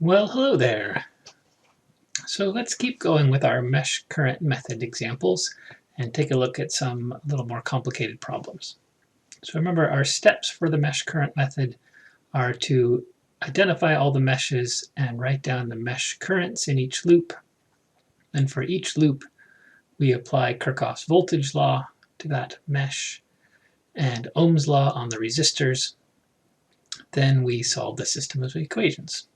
Well, hello there. So let's keep going with our mesh current method examples and take a look at some a little more complicated problems. So remember, our steps for the mesh current method are to identify all the meshes and write down the mesh currents in each loop. And for each loop, we apply Kirchhoffs voltage law to that mesh and Ohm's law on the resistors. Then we solve the system of equations.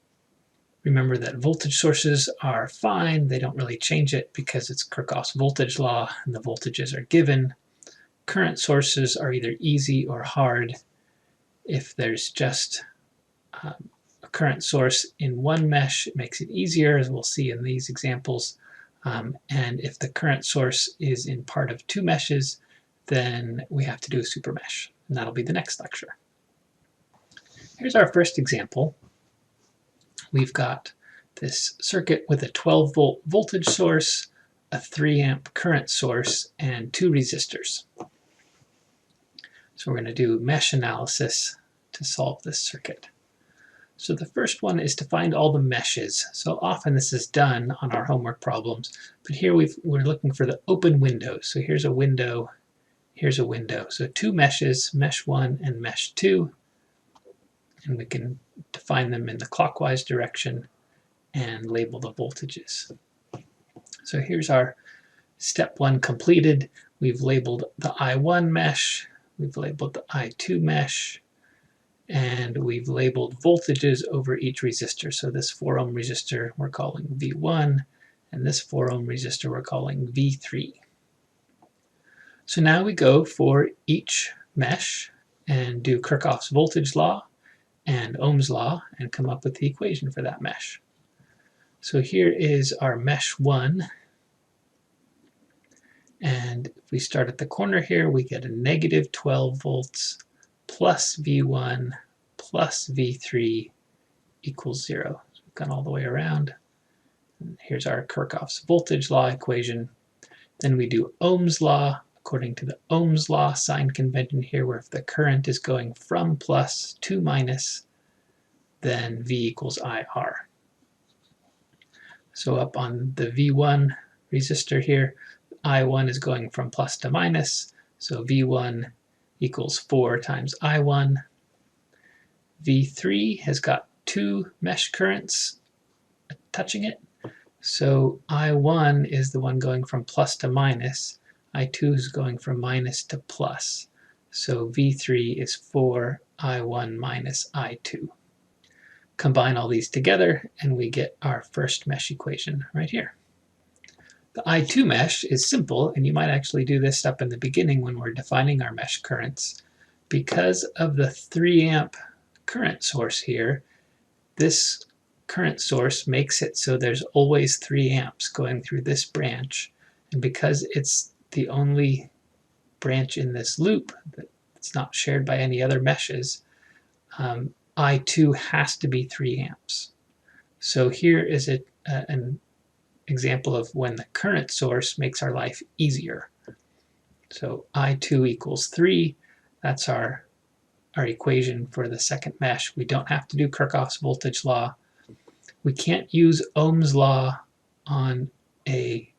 Remember that voltage sources are fine. They don't really change it because it's Kirchhoffs voltage law and the voltages are given. Current sources are either easy or hard. If there's just a current source in one mesh, it makes it easier, as we'll see in these examples. And if the current source is in part of two meshes, then we have to do a super mesh, and that'll be the next lecture. Here's our first example. We've got this circuit with a 12-volt voltage source, a 3-amp current source, and two resistors. So we're going to do mesh analysis to solve this circuit. So the first one is to find all the meshes. So often this is done on our homework problems, but here we're looking for the open windows. So here's a window, here's a window. So two meshes, mesh 1 and mesh 2, and we can define them in the clockwise direction and label the voltages. So here's our step 1 completed. We've labeled the I1 mesh, we've labeled the I2 mesh, and we've labeled voltages over each resistor. So this 4 ohm resistor we're calling V1, and this 4 ohm resistor we're calling V3. So now we go for each mesh and do Kirchhoffs voltage law and Ohm's law and come up with the equation for that mesh. So here is our mesh 1, and if we start at the corner here, we get a negative 12 volts plus V1 plus V3 equals 0. So we've gone all the way around. And here's our Kirchhoffs voltage law equation. Then we do Ohm's law according to the Ohm's law sign convention here, where if the current is going from plus to minus, then V equals IR. So up on the V1 resistor here, I1 is going from plus to minus, so V1 equals 4 times I1. V3 has got two mesh currents touching it, so I1 is the one going from plus to minus, I2 is going from minus to plus, so V3 is 4 I1 minus I2. Combine all these together and we get our first mesh equation right here. The I2 mesh is simple, and you might actually do this up in the beginning when we're defining our mesh currents. Because of the 3-amp current source here, this current source makes it so there's always 3 amps going through this branch, and because it's the only branch in this loop that's not shared by any other meshes, I2 has to be 3 amps. So here is an example of when the current source makes our life easier. So I2 equals 3. That's our equation for the second mesh. We don't have to do Kirchhoffs voltage law. We can't use Ohm's law on a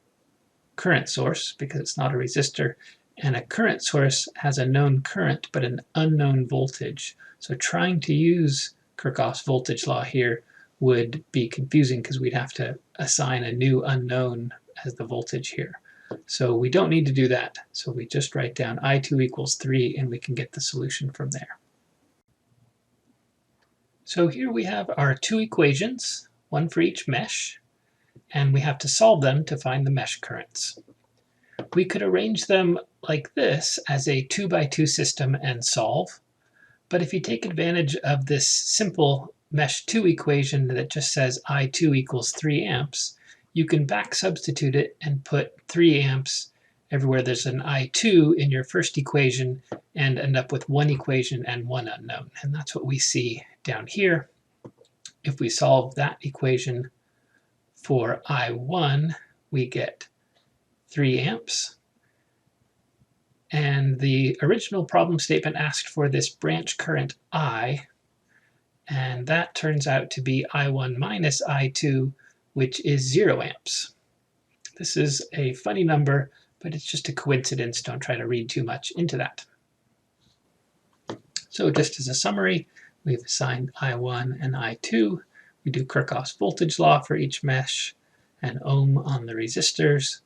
current source because it's not a resistor, and a current source has a known current but an unknown voltage. So trying to use Kirchhoffs voltage law here would be confusing because we'd have to assign a new unknown as the voltage here. So we don't need to do that. So we just write down I2 equals 3 and we can get the solution from there. So here we have our two equations, one for each mesh, and we have to solve them to find the mesh currents. We could arrange them like this as a 2x2 system and solve, but if you take advantage of this simple mesh 2 equation that just says I2 equals 3 amps, you can back substitute it and put 3 amps everywhere there's an I2 in your first equation and end up with one equation and one unknown. And that's what we see down here. If we solve that equation for I1, we get 3 amps. And the original problem statement asked for this branch current I, and that turns out to be I1 minus I2, which is 0 amps. This is a funny number, but it's just a coincidence. Don't try to read too much into that. So just as a summary, we've assigned I1 and I2. We do Kirchhoffs voltage law for each mesh, and ohm on the resistors.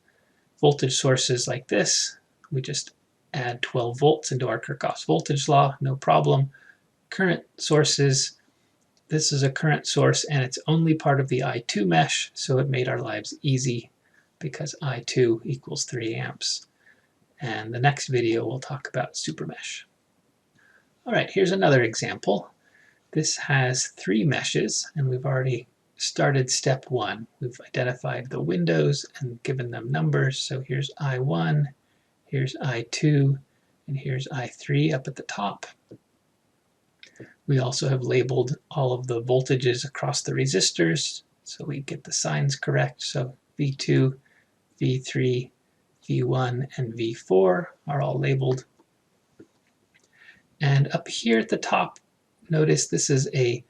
Voltage sources like this, we just add 12 volts into our Kirchhoffs voltage law, no problem. Current sources, this is a current source and it's only part of the I2 mesh, so it made our lives easy because I2 equals 3 amps. And the next video we'll talk about supermesh. All right, here's another example. This has 3 meshes, and we've already started step 1. We've identified the windows and given them numbers. So here's I1, here's I2, and here's I3 up at the top. We also have labeled all of the voltages across the resistors, so we get the signs correct. So V2, V3, V1, and V4 are all labeled. And up here at the top, notice this is a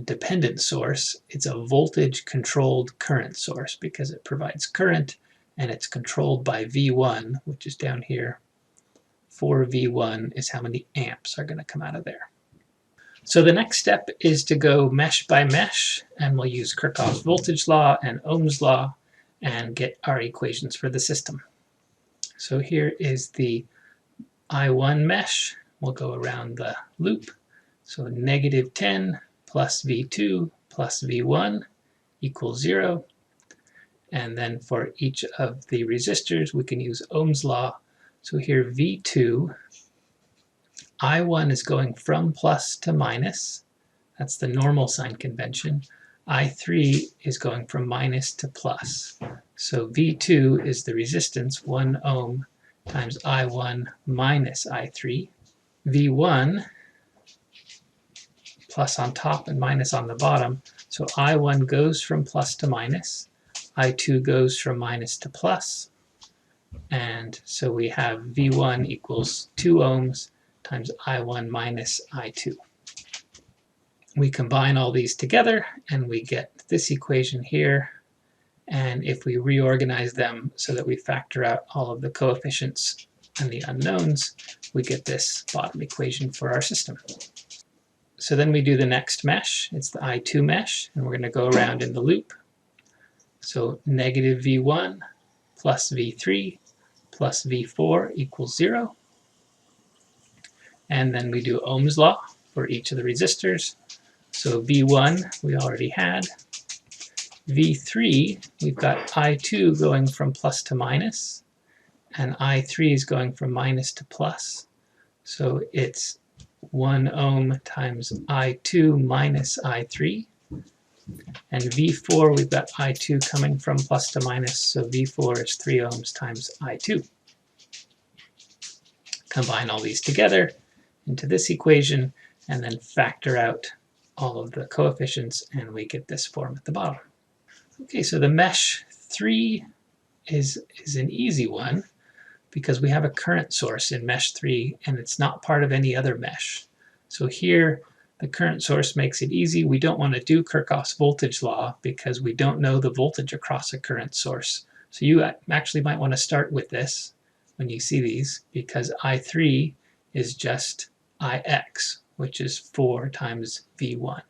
dependent source. It's a voltage controlled current source because it provides current and it's controlled by V1, which is down here. 4 V1 is how many amps are going to come out of there. So the next step is to go mesh by mesh, and we'll use Kirchhoffs voltage law and Ohm's law and get our equations for the system. So here is the I1 mesh. We'll go around the loop. So negative 10 plus V2 plus V1 equals 0. And then for each of the resistors, we can use Ohm's law. So here V2, I1 is going from plus to minus. That's the normal sign convention. I3 is going from minus to plus. So V2 is the resistance, 1 ohm, times I1 minus I3. V1, plus on top and minus on the bottom. So I1 goes from plus to minus. I2 goes from minus to plus. And so we have V1 equals 2 ohms times I1 minus I2. We combine all these together and we get this equation here. And if we reorganize them so that we factor out all of the coefficients and the unknowns, we get this bottom equation for our system. So then we do the next mesh. It's the I2 mesh, and we're going to go around in the loop. So negative V1 plus V3 plus V4 equals 0. And then we do Ohm's law for each of the resistors. So V1 we already had. V3, we've got I2 going from plus to minus, and I3 is going from minus to plus. So it's 1 ohm times I2 minus I3. And V4, we've got I2 coming from plus to minus, so V4 is 3 ohms times I2. Combine all these together into this equation, and then factor out all of the coefficients, and we get this form at the bottom. Okay, so the mesh 3 is an easy one because we have a current source in mesh 3 and it's not part of any other mesh. So here the current source makes it easy. We don't want to do Kirchhoffs voltage law because we don't know the voltage across a current source. So you actually might want to start with this when you see these, because I3 is just Ix, which is 4 times V1.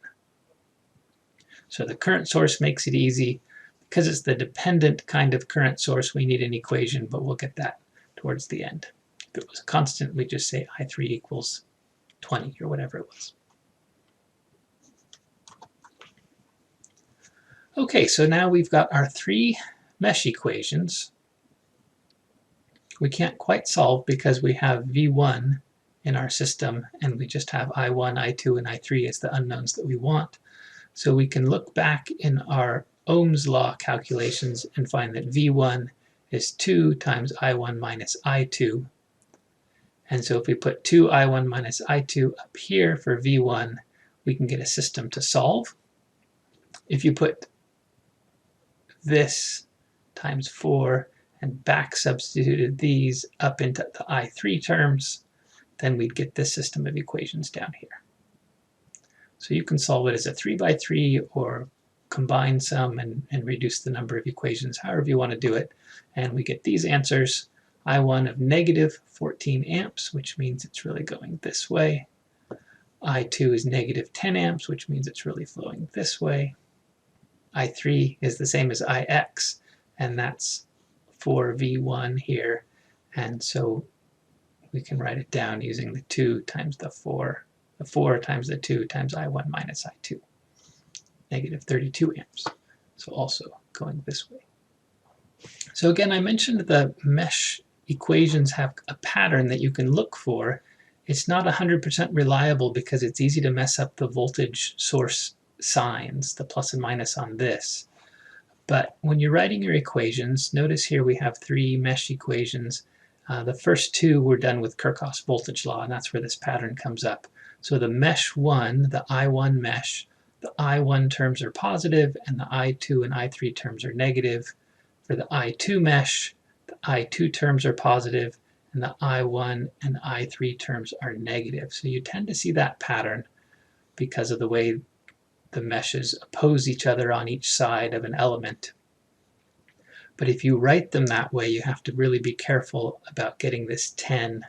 So the current source makes it easy. Because it's the dependent kind of current source, we need an equation, but we'll get that towards the end. If it was a constant, we'd just say I3 equals 20 or whatever it was. Okay, so now we've got our 3 mesh equations. We can't quite solve because we have V1 in our system and we just have I1, I2, and I3 as the unknowns that we want. So we can look back in our Ohm's law calculations and find that V1 is 2 times I1 minus I2. And so if we put 2 I1 minus I2 up here for V1, we can get a system to solve. If you put this times 4 and back substituted these up into the I3 terms, then we'd get this system of equations down here. So you can solve it as a 3 by 3 or combine some and reduce the number of equations, however you want to do it. And we get these answers. I1 of negative 14 amps, which means it's really going this way. I2 is negative 10 amps, which means it's really flowing this way. I3 is the same as Ix, and that's 4V1 here. And so we can write it down using the 2 times the 4 times the 2 times I1 minus I2, negative 32 amps. So also going this way. So again, I mentioned the mesh equations have a pattern that you can look for. It's not 100% reliable because it's easy to mess up the voltage source signs, the plus and minus on this. But when you're writing your equations, notice here we have 3 mesh equations. The first 2 were done with Kirchhoffs voltage law, and that's where this pattern comes up. So the mesh 1, the I1 mesh, the I1 terms are positive and the I2 and I3 terms are negative. For the I2 mesh, the I2 terms are positive and the I1 and I3 terms are negative. So you tend to see that pattern because of the way the meshes oppose each other on each side of an element. But if you write them that way, you have to really be careful about getting this 10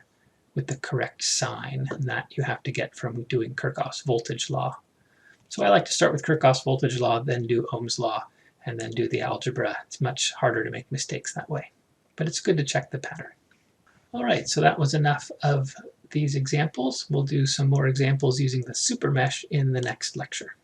with the correct sign, and that you have to get from doing Kirchhoffs voltage law. So I like to start with Kirchhoffs voltage law, then do Ohm's law, and then do the algebra. It's much harder to make mistakes that way, but it's good to check the pattern. All right, so that was enough of these examples. We'll do some more examples using the super mesh in the next lecture.